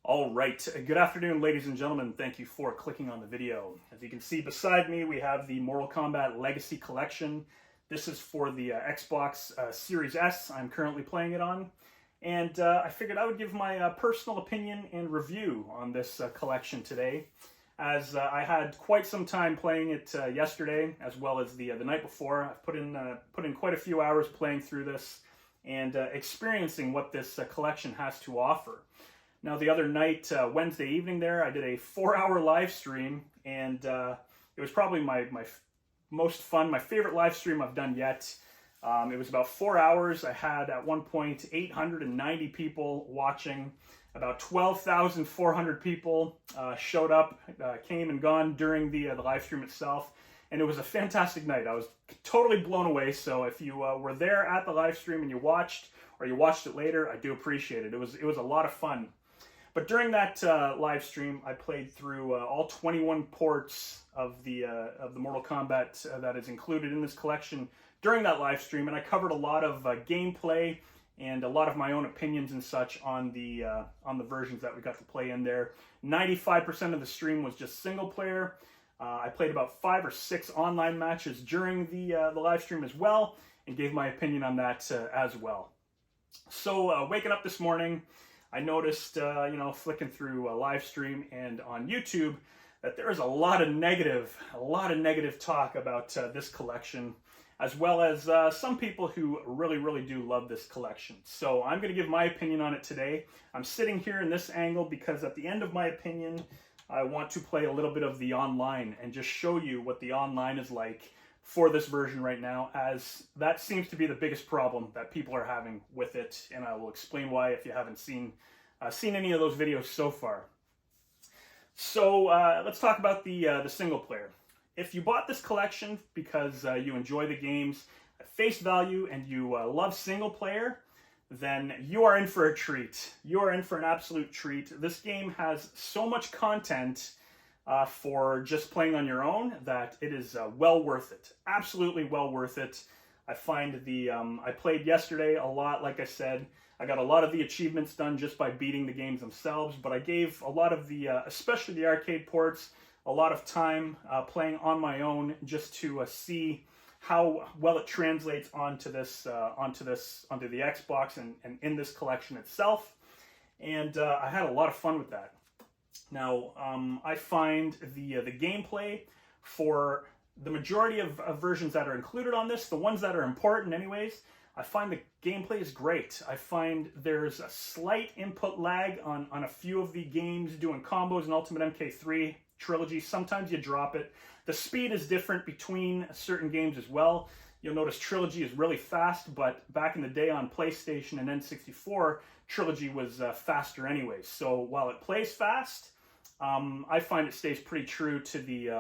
All right, good afternoon, ladies and gentlemen. Thank you for clicking on the video. As you can see beside me, we have the Mortal Kombat Legacy Collection. This is for the Xbox Series S I'm currently playing it on. And I figured I would give my personal opinion and review on this collection today, as I had quite some time playing it yesterday, as well as the night before. I've put in quite a few hours playing through this and experiencing what this collection has to offer. Now, the other night, Wednesday evening there, I did a 4-hour live stream, and it was probably my most fun, my favorite live stream I've done yet. It was about 4 hours. I had, at one point, 890 people watching. About 12,400 people showed up, came and gone during the live stream itself, and it was a fantastic night. I was totally blown away, so if you were there at the live stream and you watched, or you watched it later, I do appreciate it. It was a lot of fun. But during that live stream, I played through all 21 ports of the Mortal Kombat that is included in this collection during that live stream, and I covered a lot of gameplay and a lot of my own opinions and such on the versions that we got to play in there. 95% of the stream was just single player. I played about 5 or 6 online matches during the live stream as well, and gave my opinion on that as well. So waking up this morning, I noticed, flicking through a live stream and on YouTube, that there is a lot of negative talk about this collection, as well as some people who really do love this collection. So I'm going to give my opinion on it today. I'm sitting here in this angle because at the end of my opinion, I want to play a little bit of the online and just show you what the online is like for this version right now, as that seems to be the biggest problem that people are having with it, and I will explain why if you haven't seen any of those videos so far. So let's talk about the single player. If you bought this collection because you enjoy the games at face value and you love single player, then you are in for a treat. You are in for an absolute treat. This game has so much content for just playing on your own that it is well worth it. Absolutely well worth it. I find I played yesterday a lot, like I said. I got a lot of the achievements done just by beating the games themselves, but I gave a lot of the, especially the arcade ports, a lot of time playing on my own just to see how well it translates onto the Xbox and in this collection itself. And I had a lot of fun with that. Now, I find the gameplay for the majority of versions that are included on this, the ones that are important anyways, I find the gameplay is great. I find there's a slight input lag on a few of the games doing combos in Ultimate MK3 Trilogy. Sometimes you drop it. The speed is different between certain games as well. You'll notice Trilogy is really fast, but back in the day on PlayStation and N64, Trilogy was faster anyways. So while it plays fast, I find it stays pretty true to the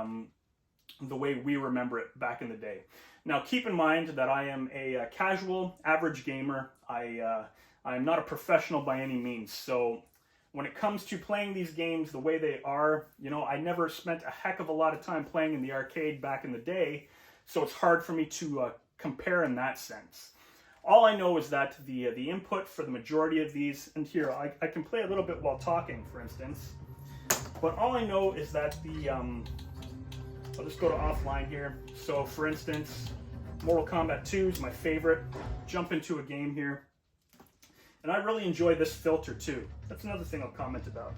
way we remember it back in the day. Now, keep in mind that I am a casual, average gamer. I'm not a professional by any means. So when it comes to playing these games the way they are, I never spent a heck of a lot of time playing in the arcade back in the day. So it's hard for me to compare in that sense. All I know is that the input for the majority of these, and here I can play a little bit while talking, for instance. But all I know is that I'll just go to offline here. So for instance, Mortal Kombat 2 is my favorite. Jump into a game here. And I really enjoy this filter too. That's another thing I'll comment about.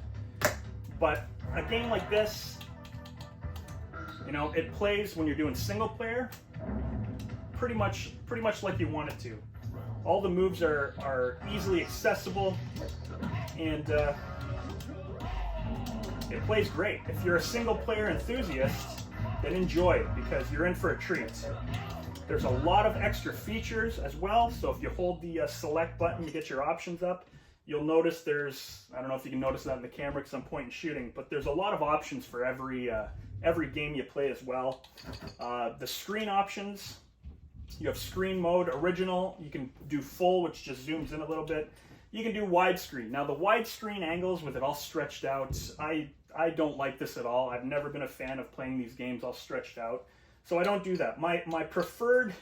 But a game like this, it plays when you're doing single player pretty much like you want it to. All the moves are easily accessible, and it plays great. If you're a single player enthusiast, then enjoy it because you're in for a treat. There's a lot of extra features as well, so if you hold the select button to get your options up, you'll notice I don't know if you can notice that in the camera because I'm point and shooting, but there's a lot of options for every game you play as well. The screen options, you have screen mode, original, you can do full, which just zooms in a little bit. You can do widescreen. Now the widescreen angles with it all stretched out, I don't like this at all. I've never been a fan of playing these games all stretched out. So I don't do that. My preferred,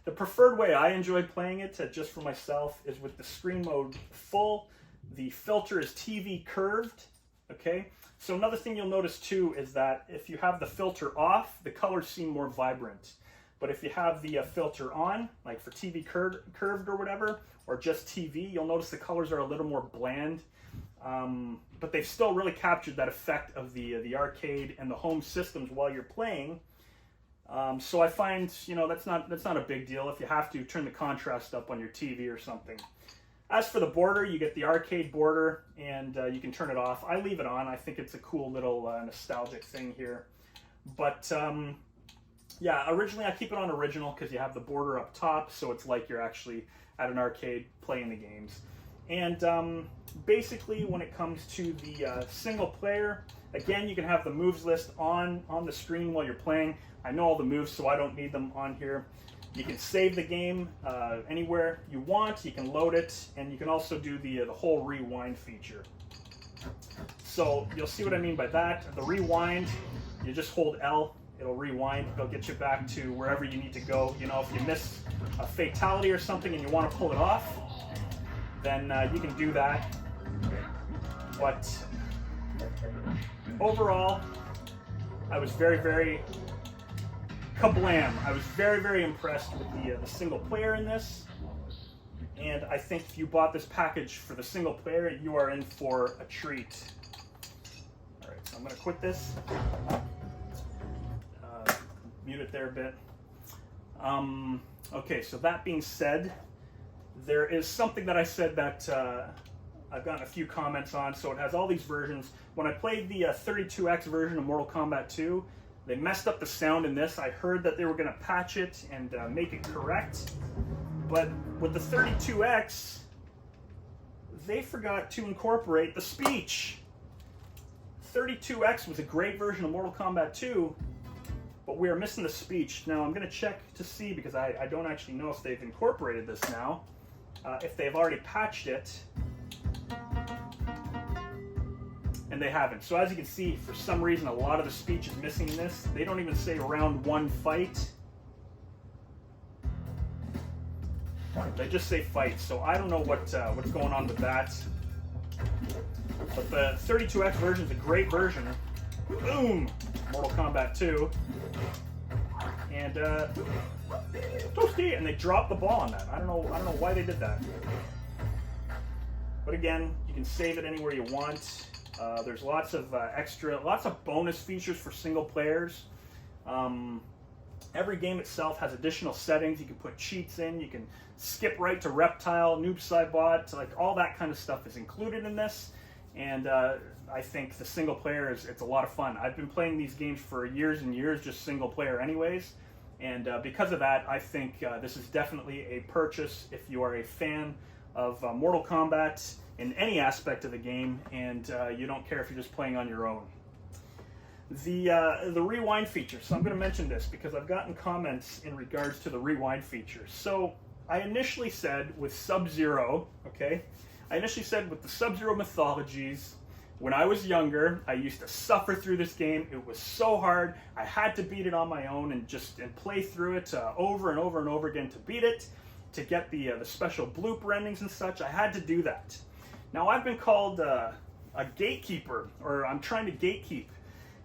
the preferred way I enjoy playing it just for myself is with the screen mode full, The filter is TV curved, okay? So another thing you'll notice too is that if you have the filter off, the colors seem more vibrant. But if you have the filter on, like for TV curved or whatever, or just TV, you'll notice the colors are a little more bland. But they've still really captured that effect of the arcade and the home systems while you're playing. So I find, you know, that's not a big deal. If you have to, turn the contrast up on your TV or something. As for the border, you get the arcade border, and you can turn it off. I leave it on. I think it's a cool little nostalgic thing here. But yeah, originally I keep it on original because you have the border up top, so it's like you're actually at an arcade playing the games. And basically, when it comes to the single player, again, you can have the moves list on the screen while you're playing. I know all the moves, so I don't need them on here. You can save the game anywhere you want. You can load it, and you can also do the whole rewind feature. So you'll see what I mean by that. The rewind, you just hold L. It'll rewind. It'll get you back to wherever you need to go. You know, if you miss a fatality or something and you want to pull it off, then you can do that. But overall, I was very, very kablam. I was very, very impressed with the single player in this. And I think if you bought this package for the single player, you are in for a treat. All right, so I'm going to quit this. Mute it there a bit. Okay, so that being said, there is something that I said that I've gotten a few comments on. So it has all these versions. When I played the 32X version of Mortal Kombat 2, they messed up the sound in this. I heard that they were going to patch it and make it correct. But with the 32X, they forgot to incorporate the speech. 32X was a great version of Mortal Kombat 2, but we are missing the speech. Now I'm going to check to see, because I don't actually know if they've incorporated this now. If they've already patched it. And they haven't. So as you can see, for some reason, a lot of the speech is missing in this. They don't even say round one fight. They just say fight. So I don't know what's going on with that. But the 32X version is a great version. Boom! Mortal Kombat 2. And toasty, and they dropped the ball on that. I don't know why they did that. But again, you can save it anywhere you want. There's lots of lots of bonus features for single players. Every game itself has additional settings. You can put cheats in. You can skip right to Reptile, Noob Saibot, like all that kind of stuff is included in this. And I think the single player it's a lot of fun. I've been playing these games for years and years, just single player anyways. And because of that, I think this is definitely a purchase if you are a fan of Mortal Kombat in any aspect of the game, and you don't care if you're just playing on your own. The rewind feature. So I'm going to mention this because I've gotten comments in regards to the rewind feature. So I initially said with Sub-Zero, okay? I initially said with the Sub-Zero mythologies, when I was younger, I used to suffer through this game. It was so hard. I had to beat it on my own and play through it over and over and over again to beat it, to get the special blooper endings and such. I had to do that. Now I've been called a gatekeeper, or I'm trying to gatekeep.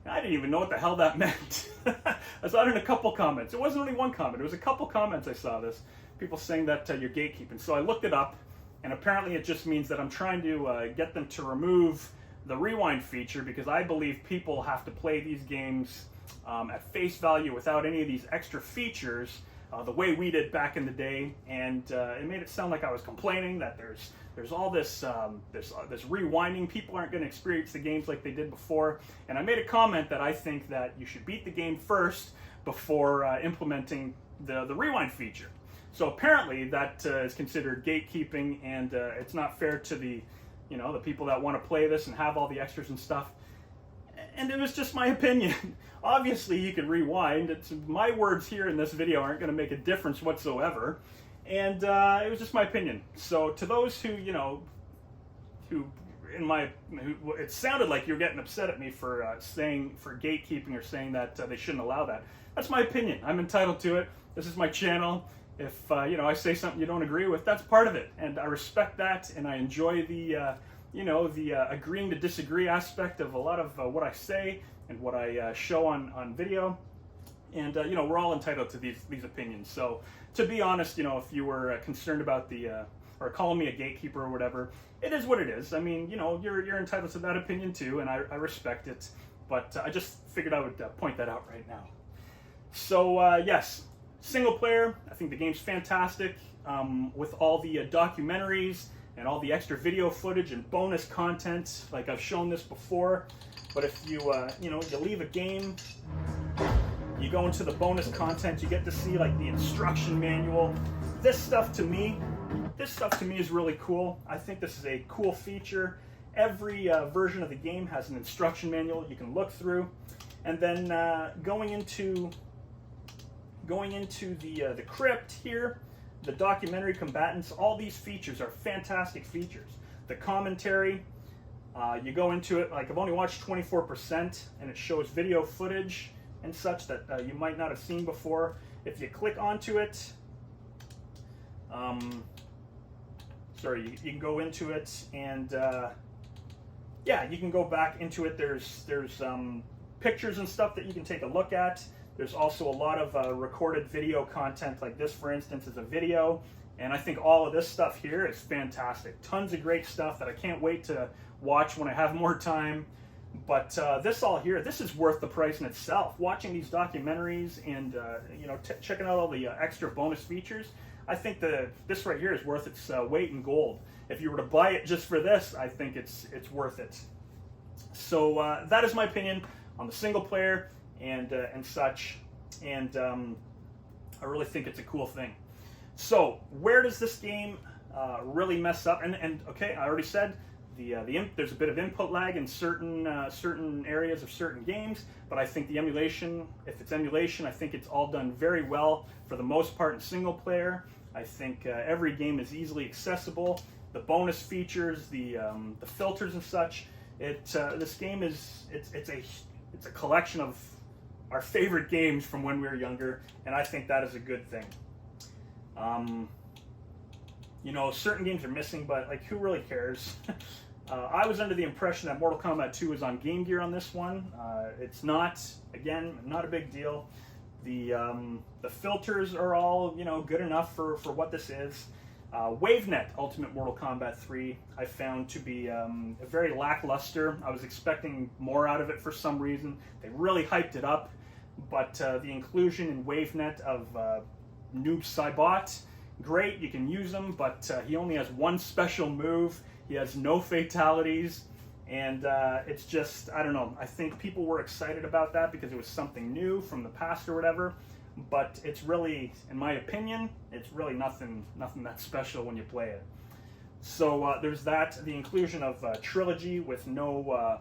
And I didn't even know what the hell that meant. I saw it in a couple comments. It wasn't only one comment. It was a couple comments I saw this. People saying that you're gatekeeping. So I looked it up, and apparently it just means that I'm trying to get them to remove the rewind feature, because I believe people have to play these games at face value without any of these extra features, the way we did back in the day. And it made it sound like I was complaining that there's all this this rewinding. People aren't going to experience the games like they did before. And I made a comment that I think that you should beat the game first before implementing the rewind feature. So apparently that is considered gatekeeping, and it's not fair to the people that want to play this and have all the extras and stuff. And it was just my opinion. Obviously, you can rewind. My words here in this video aren't going to make a difference whatsoever. And it was just my opinion. So to those who, it sounded like you're getting upset at me for gatekeeping or saying that they shouldn't allow that. That's my opinion. I'm entitled to it. This is my channel. If I say something you don't agree with, that's part of it, and I respect that, and I enjoy the you know, the agreeing to disagree aspect of a lot of what I say and what I show on video. And, you know, we're all entitled to these opinions. So, to be honest, you know, if you were concerned about or calling me a gatekeeper or whatever, it is what it is. I mean, you know, you're entitled to that opinion too, and I respect it. But I just figured I would point that out right now. So, yes, single player, I think the game's fantastic. With all the documentaries and all the extra video footage and bonus content, like I've shown this before. But if you, you know, you leave a game, you go into the bonus content, you get to see like the instruction manual. This stuff to me is really cool. I think this is a cool feature. Every version of the game has an instruction manual you can look through. And then going into the crypt here, the documentary combatants, all these features are fantastic features. The commentary, you go into it, like I've only watched 24%, and it shows video footage and such that you might not have seen before. If you click onto it, you can go into it, and yeah, you can go back into it. There's pictures and stuff that you can take a look at. There's also a lot of recorded video content, like this, for instance, is a video. And I think all of this stuff here is fantastic. Tons of great stuff that I can't wait to watch when I have more time. But this all here, this is worth the price in itself. Watching these documentaries and you know, checking out all the extra bonus features, I think this right here is worth its weight in gold. If you were to buy it just for this, I think it's worth it. So that is my opinion on the single player and such. And I really think it's a cool thing. So where does this game really mess up? And okay, I already said there's a bit of input lag in certain areas of certain games, but I think the emulation, if it's emulation, I think it's all done very well for the most part in single player. I think every game is easily accessible. The bonus features, the filters and such. This game is it's a collection of our favorite games from when we were younger, and I think that is a good thing. You know, certain games are missing, but like, who really cares? I was under the impression that Mortal Kombat 2 was on Game Gear on this one. It's not. Again, not a big deal. The filters are all, you know, good enough for what this is. WaveNet Ultimate Mortal Kombat 3 I found to be very lackluster. I was expecting more out of it for some reason. They really hyped it up, but the inclusion in WaveNet of Noob Saibot, great, you can use him, but he only has one special move. He has no fatalities, and it's just, I don't know, I think people were excited about that because it was something new from the past or whatever, but it's really, in my opinion, it's really nothing that special when you play it. So there's that. The inclusion of Trilogy with no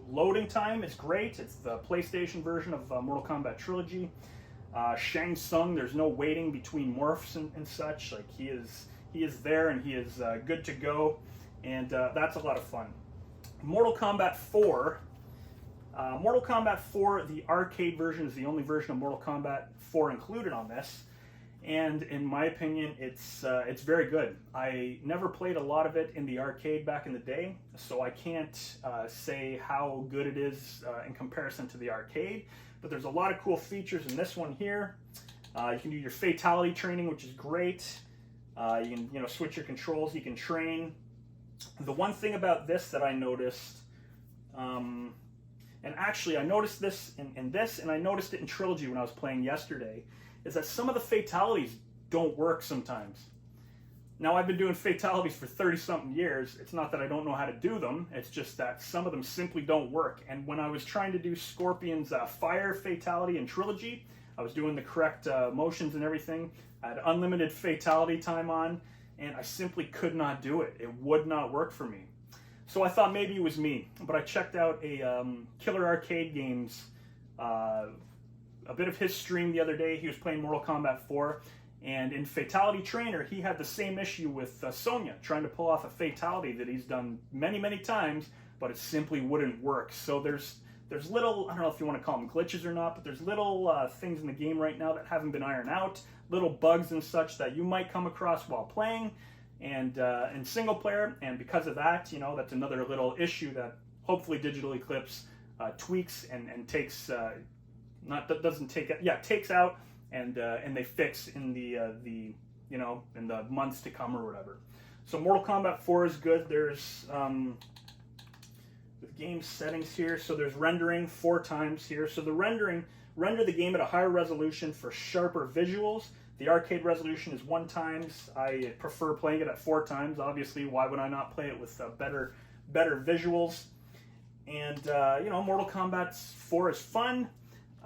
loading time is great. It's the PlayStation version of Mortal Kombat Trilogy. Shang Tsung, there's no waiting between morphs and such. Like, he is there and he is good to go, and that's a lot of fun. Mortal Kombat 4. Mortal Kombat 4, the arcade version, is the only version of Mortal Kombat 4 included on this, and in my opinion, it's very good. I never played a lot of it in the arcade back in the day, so I can't say how good it is in comparison to the arcade. But there's a lot of cool features in this one here. You can do your fatality training, which is great. You can, switch your controls. You can train. The one thing about this that I noticed, and actually I noticed this in this, and I noticed it in Trilogy when I was playing yesterday, is that some of the fatalities don't work sometimes. Now, I've been doing fatalities for 30-something years. It's not that I don't know how to do them. It's just that some of them simply don't work. And when I was trying to do Scorpion's fire fatality in Trilogy, I was doing the correct motions and everything. I had unlimited fatality time on, and I simply could not do it. It would not work for me. So I thought maybe it was me. But I checked out a Killer Arcade Games, a bit of his stream the other day. He was playing Mortal Kombat 4. And in Fatality Trainer, he had the same issue with Sonya, trying to pull off a fatality that he's done many, many times, but it simply wouldn't work. So there's little, I don't know if you want to call them glitches or not, but there's little things in the game right now that haven't been ironed out, little bugs and such that you might come across while playing. and in single player, and because of that, you know, that's another little issue that hopefully Digital Eclipse tweaks and takes takes out and they fix in the you know, in the months to come or whatever. So Mortal Kombat 4 is good. There's with game settings here, so there's rendering 4 times here. So the render the game at a higher resolution for sharper visuals. The arcade resolution is 1 times. I prefer playing it at 4 times. Obviously, why would I not play it with better visuals? And you know, Mortal Kombat 4 is fun.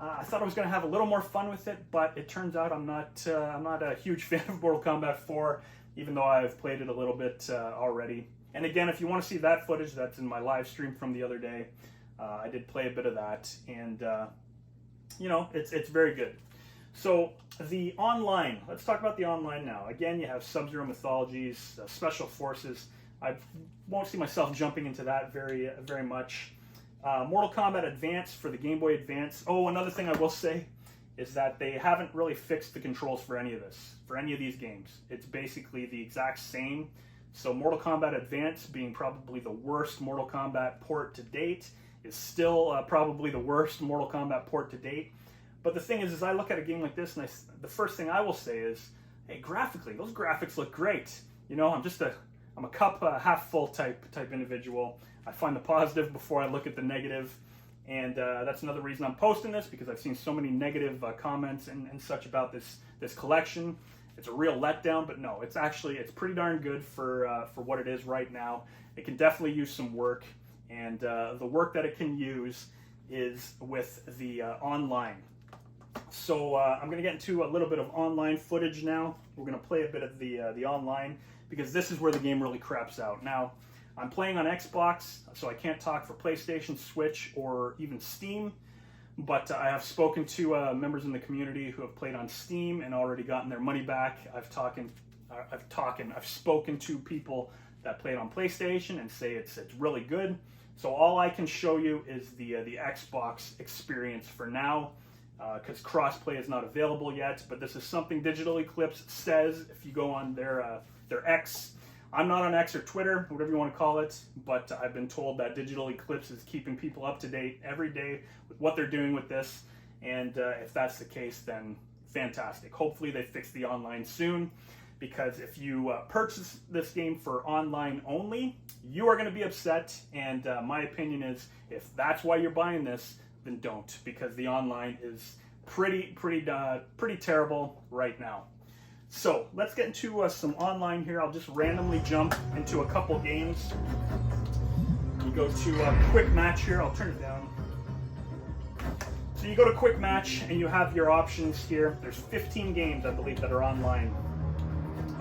I thought I was going to have a little more fun with it, but it turns out I'm not a huge fan of Mortal Kombat 4, even though I've played it a little bit already. And again, if you want to see that footage, that's in my live stream from the other day. I did play a bit of that, and you know, it's very good. So the online, let's talk about the online now. Again, you have Sub-Zero Mythologies, Special Forces. I won't see myself jumping into that very much. Mortal Kombat Advance for the Game Boy Advance. Oh, another thing I will say is that they haven't really fixed the controls for any of these games. It's basically the exact same. So Mortal Kombat Advance, being probably the worst Mortal Kombat port to date, is still probably the worst Mortal Kombat port to date. But the thing is I look at a game like this, and the first thing I will say is, hey, graphically, those graphics look great. You know, I'm a cup half full type individual. I find the positive before I look at the negative, and that's another reason I'm posting this, because I've seen so many negative comments and such about this collection. It's a real letdown, but no, it's pretty darn good for what it is right now. It can definitely use some work, and the work that it can use is with the online. So I'm going to get into a little bit of online footage now. We're going to play a bit of the online, because this is where the game really craps out. Now, I'm playing on Xbox, so I can't talk for PlayStation, Switch, or even Steam, but I have spoken to members in the community who have played on Steam and already gotten their money back. I've spoken to people that played on PlayStation and say it's really good. So all I can show you is the Xbox experience for now, because crossplay is not available yet, but this is something Digital Eclipse says if you go on their X. I'm not on X or Twitter, whatever you want to call it, but I've been told that Digital Eclipse is keeping people up to date every day with what they're doing with this, and if that's the case, then fantastic. Hopefully they fix the online soon, because if you purchase this game for online only, you are going to be upset, and my opinion is, if that's why you're buying this, then don't, because the online is pretty terrible right now. So let's get into some online here. I'll just randomly jump into a couple games. You go to a quick match here. I'll turn it down. So you go to quick match and you have your options here. There's 15 games, I believe, that are online.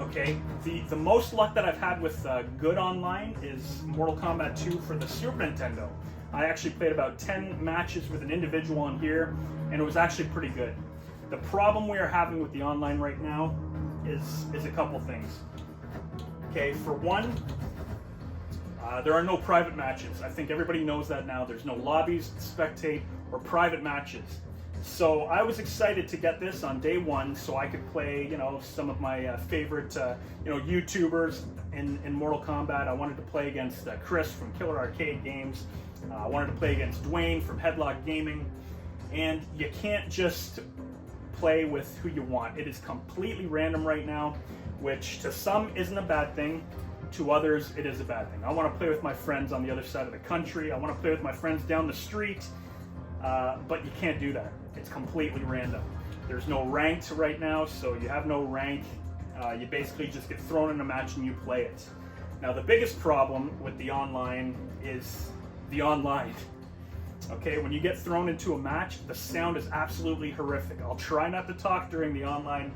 Okay, the most luck that I've had with good online is Mortal Kombat 2 for the Super Nintendo. I actually played about 10 matches with an individual on here, and it was actually pretty good. The problem we are having with the online right now is a couple things. Okay, for one, there are no private matches. I think everybody knows that now. There's no lobbies, spectate, or private matches. So I was excited to get this on day one, so I could play, you know, some of my favorite, you know, YouTubers in Mortal Kombat. I wanted to play against Chris from Killer Arcade Games. I wanted to play against Dwayne from Headlock Gaming, and you can't just play with who you want. It is completely random right now, which to some isn't a bad thing. To others, it is a bad thing. I want to play with my friends on the other side of the country. I want to play with my friends down the street, but you can't do that. It's completely random. There's no ranked right now, so you have no rank. You basically just get thrown in a match and you play it. Now, the biggest problem with the online is the online. Okay, when you get thrown into a match, the sound is absolutely horrific. I'll try not to talk during the online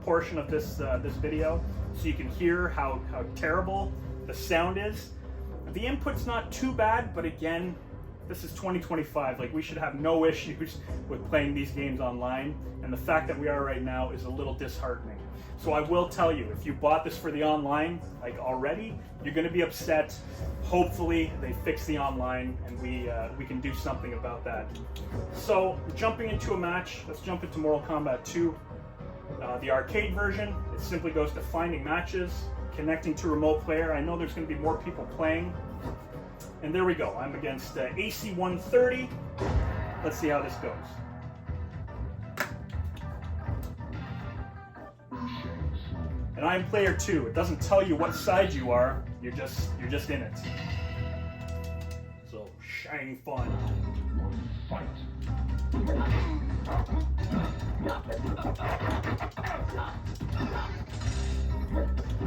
portion of this video, so you can hear how terrible the sound is. The input's not too bad, but again, this is 2025. Like, we should have no issues with playing these games online, and the fact that we are right now is a little disheartening. So I will tell you, if you bought this for the online, like already, you're going to be upset. Hopefully they fix the online and we can do something about that. So jumping into a match, let's jump into Mortal Kombat 2. The arcade version, it simply goes to finding matches. connecting to remote player. I know there's going to be more people playing. And there we go. I'm against AC 130. Let's see how this goes. And I'm player 2. It doesn't tell you what side you are. You're just in it. So Shang Fun. Fight.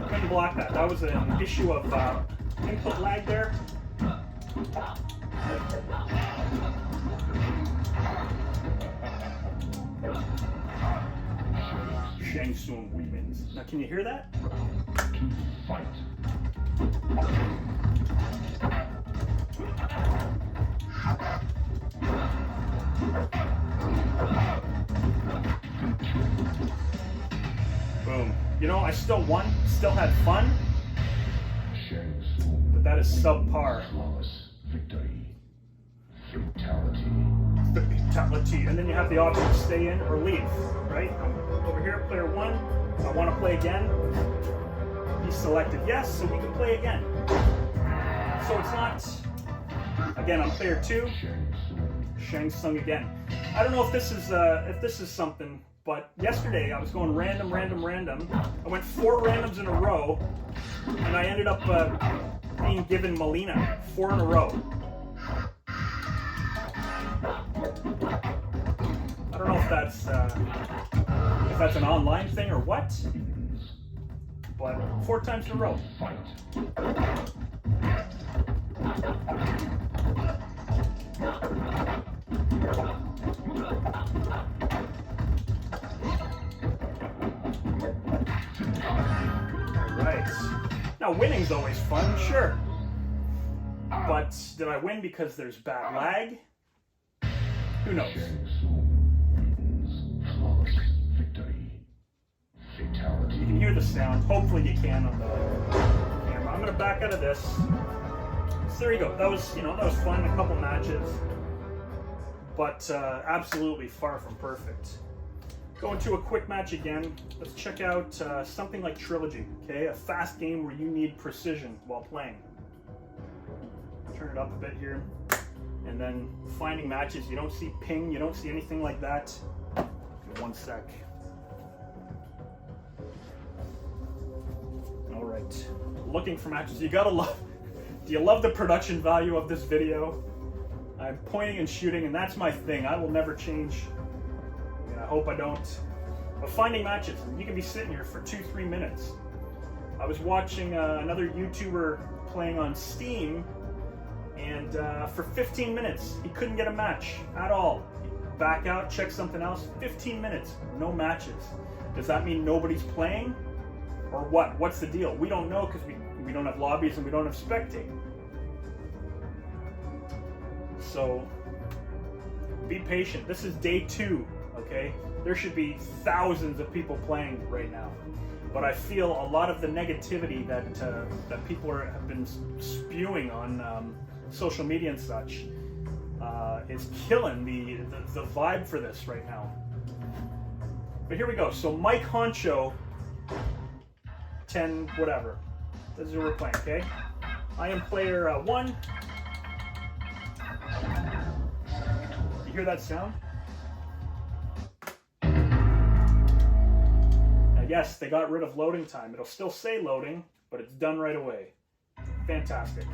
Couldn't block that. That was an issue of input lag there. Shang Tsung wins. Now, can you hear that? Fight. Boom. You know, I still won, still had fun, but that is subpar. Victory. Fatality. Fatality. And then you have the option to stay in or leave, right? Over here, player 1, I want to play again. He selected yes, so we can play again. So it's not, again, I'm player 2, Shang Tsung again. I don't know if this is something, but yesterday I was going random. I went 4 randoms in a row, and I ended up being given Molina 4 in a row. I don't know if that's an online thing or what, but 4 times in a row. Alright. Now winning's always fun, sure. But did I win because there's bad lag? Who knows? You can hear the sound. Hopefully you can on the camera. I'm gonna back out of this. So there you go. That was fun. A couple matches, but absolutely far from perfect. Going to a quick match again. Let's check out something like Trilogy. Okay, a fast game where you need precision while playing. Turn it up a bit here, and then finding matches. You don't see ping. You don't see anything like that. Give me 1 sec. All right, looking for matches. You gotta love. Do you love the production value of this video? I'm pointing and shooting, and that's my thing. I will never change. I mean, I hope I don't. But finding matches, you can be sitting here for 2-3 minutes. I was watching another YouTuber playing on Steam, and for 15 minutes, he couldn't get a match at all. Back out, check something else. 15 minutes, no matches. Does that mean nobody's playing? Or what? What's the deal? We don't know because we don't have lobbies and we don't have spectating. So be patient. This is day 2, okay? There should be thousands of people playing right now. But I feel a lot of the negativity that people have been spewing on social media and such is killing the vibe for this right now. But here we go. So Mike Honcho 10 whatever. This is who we're playing, okay? I am player 1. You hear that sound? Now yes, they got rid of loading time. It'll still say loading, but it's done right away. Fantastic.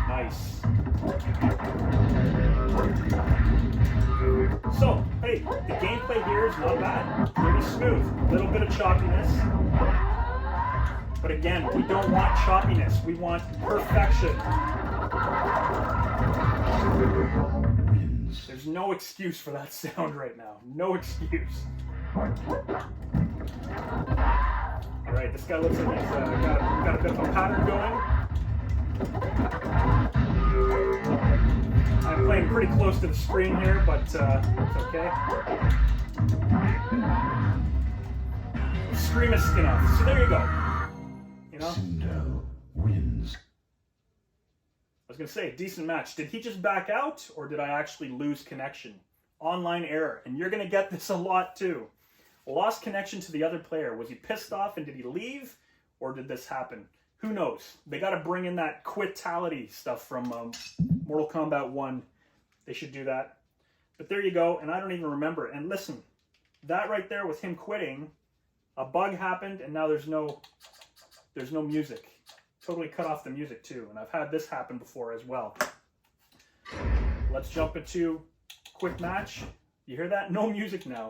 Nice. So, hey, the gameplay here is not bad. Pretty smooth. A little bit of choppiness. But again, we don't want choppiness. We want perfection. There's no excuse for that sound right now. No excuse. Alright, this guy looks like he's got a bit of a pattern going. I'm playing pretty close to the screen here, but it's okay. Scream is enough. So there you go. You know? Sindel wins. I was gonna say, decent match. Did he just back out, or did I actually lose connection online error, and you're going to get this a lot too. Lost connection to the other player. Was he pissed off and did he leave, or did this happen? Who knows? They got to bring in that quitality stuff from Mortal Kombat 1. They should do that. But there you go, and I don't even remember it. And listen, that right there with him quitting, a bug happened, and now there's no music. Totally cut off the music too, and I've had this happen before as well. Let's jump into quick match. You hear that? No music now.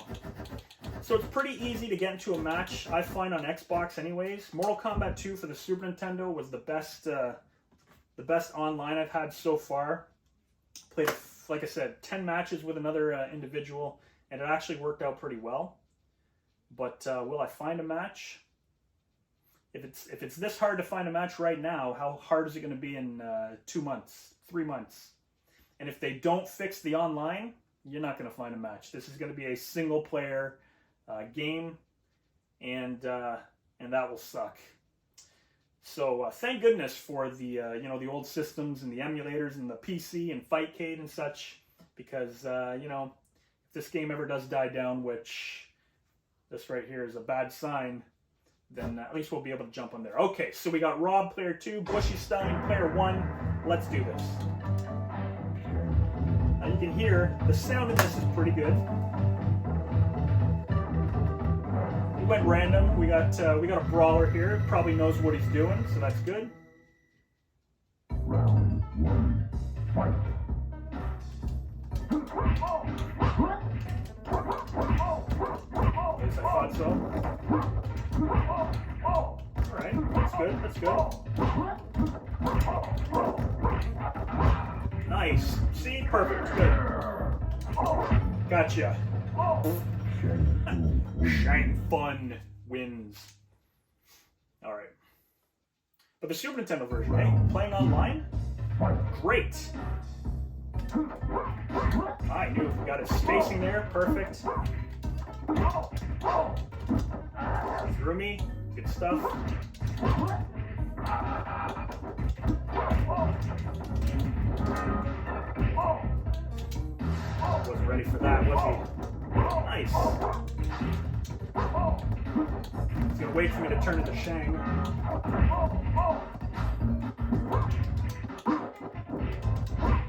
So it's pretty easy to get into a match, I find, on Xbox anyways. Mortal Kombat 2 for the Super Nintendo was the best online I've had so far. Played, like I said, 10 matches with another individual, and it actually worked out pretty well. But will I find a match? If it's this hard to find a match right now, how hard is it going to be in 2 months, 3 months? And if they don't fix the online, you're not going to find a match. This is going to be a single player game, and that will suck. So thank goodness for the the old systems and the emulators and the PC and Fightcade and such, because if this game ever does die down, which this right here is a bad sign, then at least we'll be able to jump on there. Okay, so we got Rob player 2, Bushy Styling player 1. Let's do this. Now you can hear the sound of this is pretty good. We went random. We got a brawler here. Probably knows what he's doing, so that's good. Round 1, fight. Yes, I thought so. Alright, that's good, that's good. Nice. See? Perfect. Good. Gotcha. Shine Fun wins. Alright. But the Super Nintendo version, hey? Playing online? Great. I knew we got his spacing there. Perfect. Through me. Good stuff. Wasn't ready for that, was he? Nice. He's gonna wait for me to turn into Shang.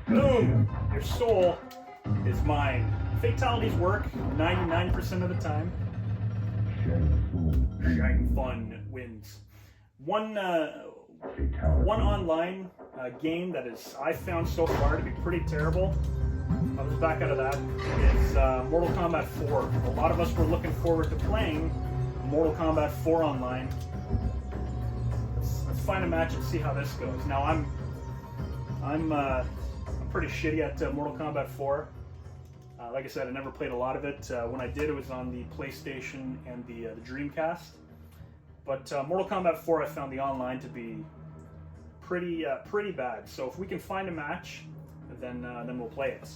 Boom! Your soul is mine. Fatalities work 99% of the time. Shang Fun wins. One online game that I found so far to be pretty terrible. I was back out of that. Is Mortal Kombat 4. A lot of us were looking forward to playing Mortal Kombat 4 online. Let's find a match and see how this goes. Now I'm pretty shitty at Mortal Kombat 4. Like I said, I never played a lot of it. When I did, it was on the PlayStation and the Dreamcast. But Mortal Kombat 4, I found the online to be pretty bad. So if we can find a match, then we'll play it.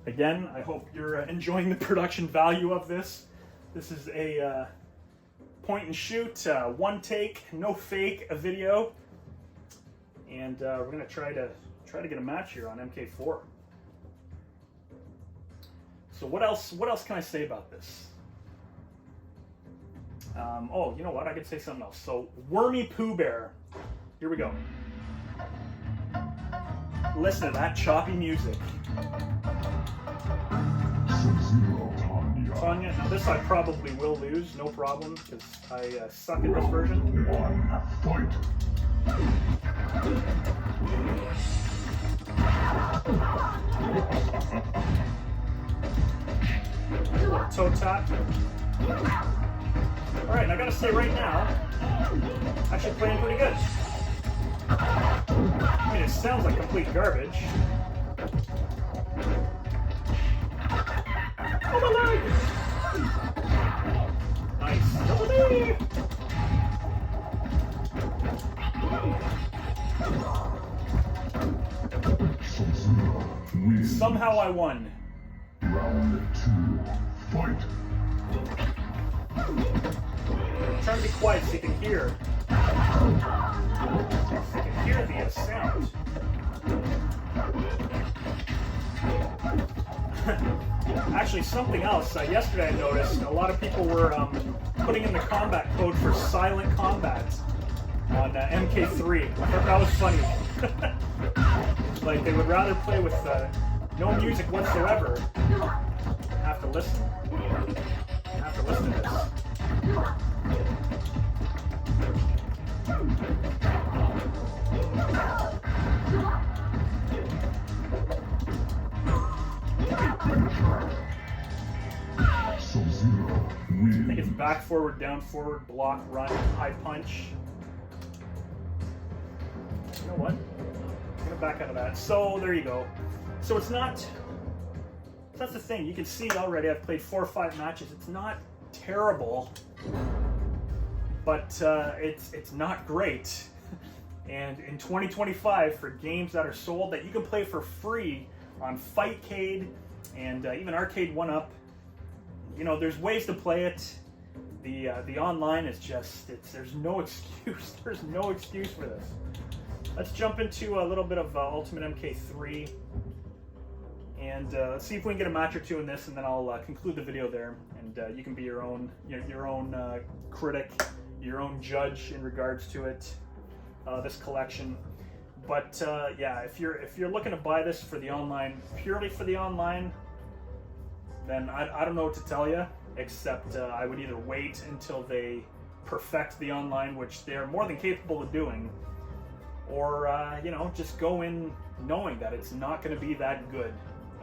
Again, I hope you're enjoying the production value of this. This is a point and shoot, one take, no fake, a video, and we're gonna try to get a match here on MK4. So what else can I say about this? Oh, you know what? I could say something else. So Wormy Pooh Bear. Here we go. Listen to that choppy music. Tanya, now this I probably will lose, no problem, because I suck at this version. Fight. Toe tap. Alright, I gotta say right now, actually playing pretty good. I mean, it sounds like complete garbage. Oh my leg! Nice. Double D! Somehow I won. Round 2, fight. I'm trying to be quiet so you can hear. hear the sound. Actually, something else. Yesterday I noticed a lot of people were putting in the combat code for silent combat on MK3. I thought that was funny. Like, they would rather play with no music whatsoever. Have to listen. Have to listen to this. I think it's back, forward, down, forward, block, run, high punch. You know what? I'm gonna back out of that. So there you go. So it's not. That's the thing. You can see already. I've played 4 or 5 matches. It's not terrible, but it's not great. And in 2025, for games that are sold that you can play for free on Fightcade and even Arcade 1UP, you know, there's ways to play it. The online is just, there's no excuse. There's no excuse for this. Let's jump into a little bit of Ultimate MK3, and let's see if we can get a match or two in this, and then I'll conclude the video there, and you can be your own critic, your own judge in regards to it, this collection. But yeah, if you're looking to buy this for the online, purely for the online, then I don't know what to tell you, except I would either wait until they perfect the online, which they're more than capable of doing, or you know, just go in knowing that it's not going to be that good.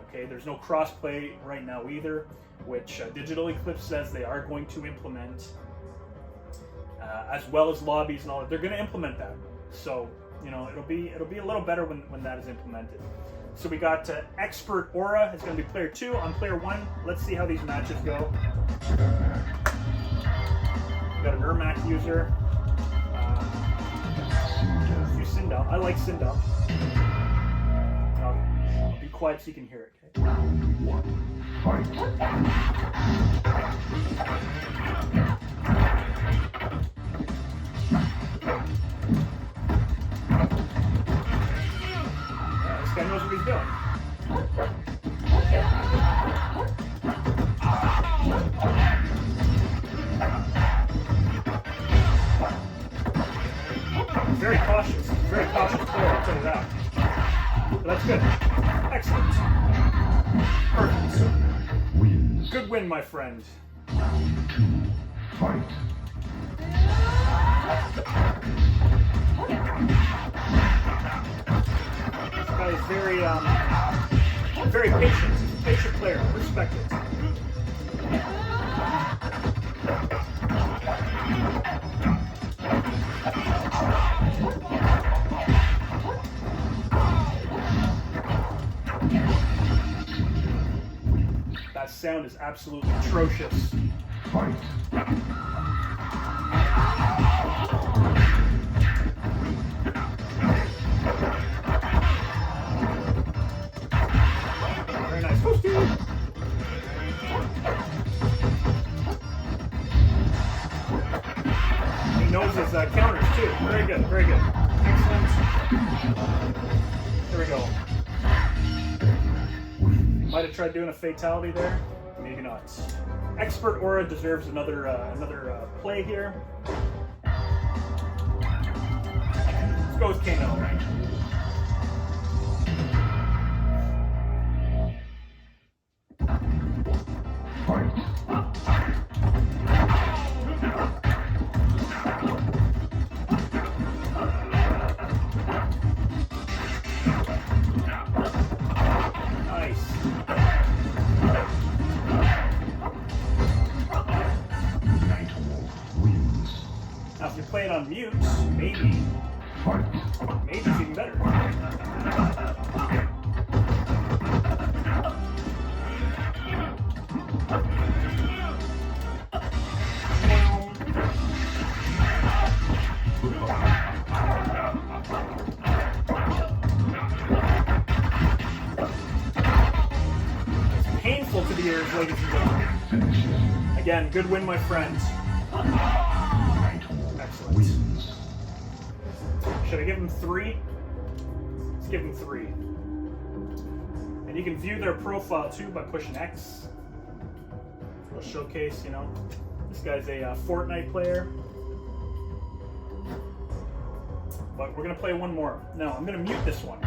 Okay, there's no crossplay right now either, which Digital Eclipse says they are going to implement, as well as lobbies and all that. They're going to implement that, so you know, it'll be a little better when that is implemented. So we got Expert Aura is going to be player 2 on player 1. Let's see how these matches go. We got an Ermac user. Sindel. I like Sindel. I'll be quiet so you can hear it. Okay? Round 1. Fight. This guy knows what he's doing. Very cautious player, I'll tell you that. But that's good. Excellent. Perfect. Wins. Good win, my friend. Round 2. Fight. This guy is very patient. He's a patient player. Respect it. That sound is absolutely atrocious. Fight. Very nice. He knows his counters too. Very good, very good. Excellent. There we go. Might have tried doing a fatality there. Maybe not. Expert Aura deserves another play here. Let's go with Kano. Fight. Nice. Night Wolf wins. Now if you play it on mute, maybe Fight. it's even better. Painful to the ears, ladies and gentlemen. Finish him. Again, good win, my friend. Night Wolf Excellent. wins. Should I give them 3? Let's give them 3. And you can view their profile too by pushing X. It'll showcase, you know, this guy's a Fortnite player. But we're going to play one more. No, I'm going to mute this one.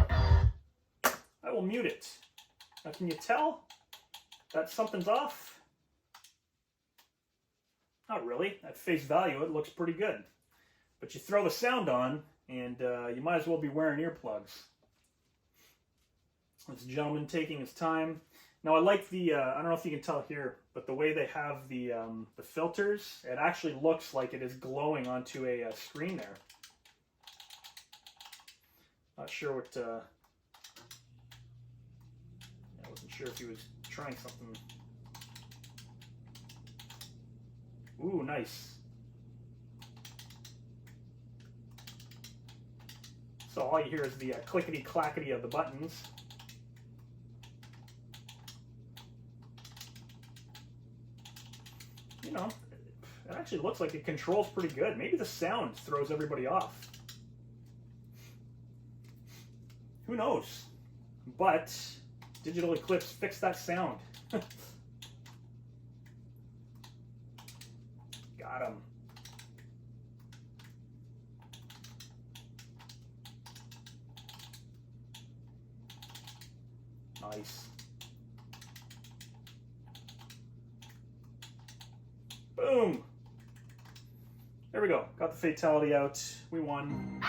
I will mute it. Now, can you tell that something's off? Not really. At face value, it looks pretty good. But you throw the sound on, and you might as well be wearing earplugs. This gentleman taking his time. Now, I like the, I don't know if you can tell here, but the way they have the filters, it actually looks like it is glowing onto a screen there. Not sure what, I wasn't sure if he was trying something. Ooh, nice. So all you hear is the clickety-clackety of the buttons. You know, it actually looks like it controls pretty good. Maybe the sound throws everybody off. Who knows? But Digital Eclipse fixed that sound. Got him. Nice. Boom. There we go. Got the fatality out. We won.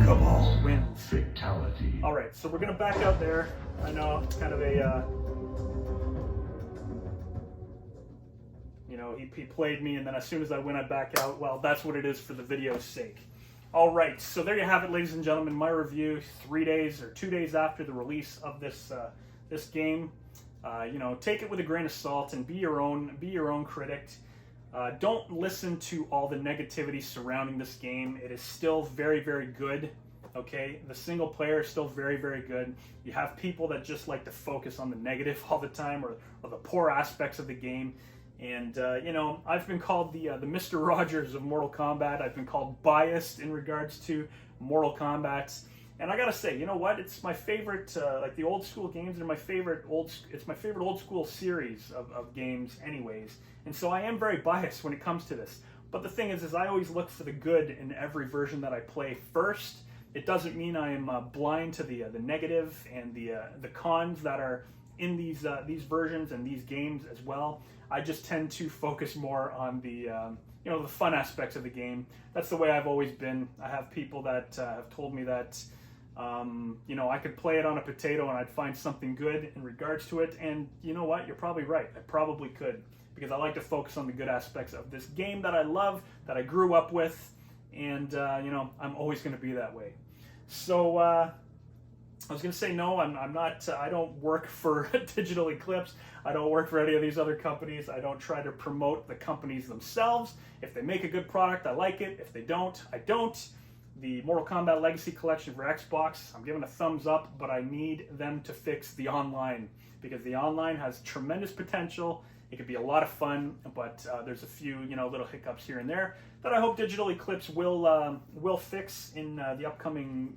Cabal wins. Fatality. All right, so we're gonna back out there. I know it's kind of a, you know, he played me, and then as soon as I win, I back out. Well, that's what it is for the video's sake. All right, so there you have it, ladies and gentlemen. My review 3 days or 2 days after the release of this this game. You know, take it with a grain of salt and be your own critic. Don't listen to all the negativity surrounding this game. It is still very, very good. Okay, the single player is still very, very good. You have people that just like to focus on the negative all the time, or the poor aspects of the game. And you know, I've been called the Mr. Rogers of Mortal Kombat. I've been called biased in regards to Mortal Kombat. And I gotta say, you know what? It's my favorite, like the old school games are my favorite it's my favorite old school series of games anyways. And so I am very biased when it comes to this. But the thing is I always look for the good in every version that I play first. It doesn't mean I am blind to the negative and the cons that are in these versions and these games as well. I just tend to focus more on the you know, the fun aspects of the game. That's the way I've always been. I have people that have told me that you know, I could play it on a potato and I'd find something good in regards to it. And you know what? You're probably right. I probably could, because I like to focus on the good aspects of this game that I love, that I grew up with, and you know, I'm always going to be that way. So I was going to say no. I'm not. I don't work for Digital Eclipse. I don't work for any of these other companies. I don't try to promote the companies themselves. If they make a good product, I like it. If they don't, I don't. The Mortal Kombat Legacy Collection for Xbox, I'm giving a thumbs up, but I need them to fix the online, because the online has tremendous potential. It could be a lot of fun, but there's a few, you know, little hiccups here and there that I hope Digital Eclipse will fix in the upcoming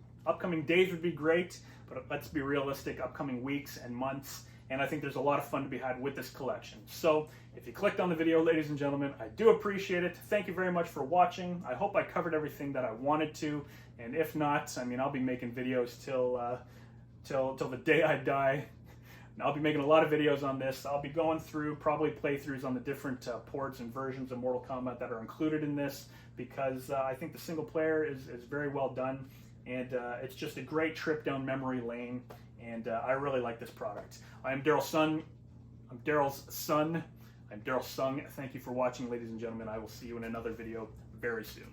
days. Would be great, but let's be realistic, upcoming weeks and months. And I think there's a lot of fun to be had with this collection. So if you clicked on the video, ladies and gentlemen, I do appreciate it. Thank you very much for watching. I hope I covered everything that I wanted to. And if not, I mean, I'll be making videos till the day I die. I'll be making a lot of videos on this. I'll be going through probably playthroughs on the different ports and versions of Mortal Kombat that are included in this, because I think the single player is very well done. And it's just a great trip down memory lane. And I really like this product. I am Darryl Tsung. I'm Darryl's son. I'm Darryl Tsung. Thank you for watching, ladies and gentlemen. I will see you in another video very soon.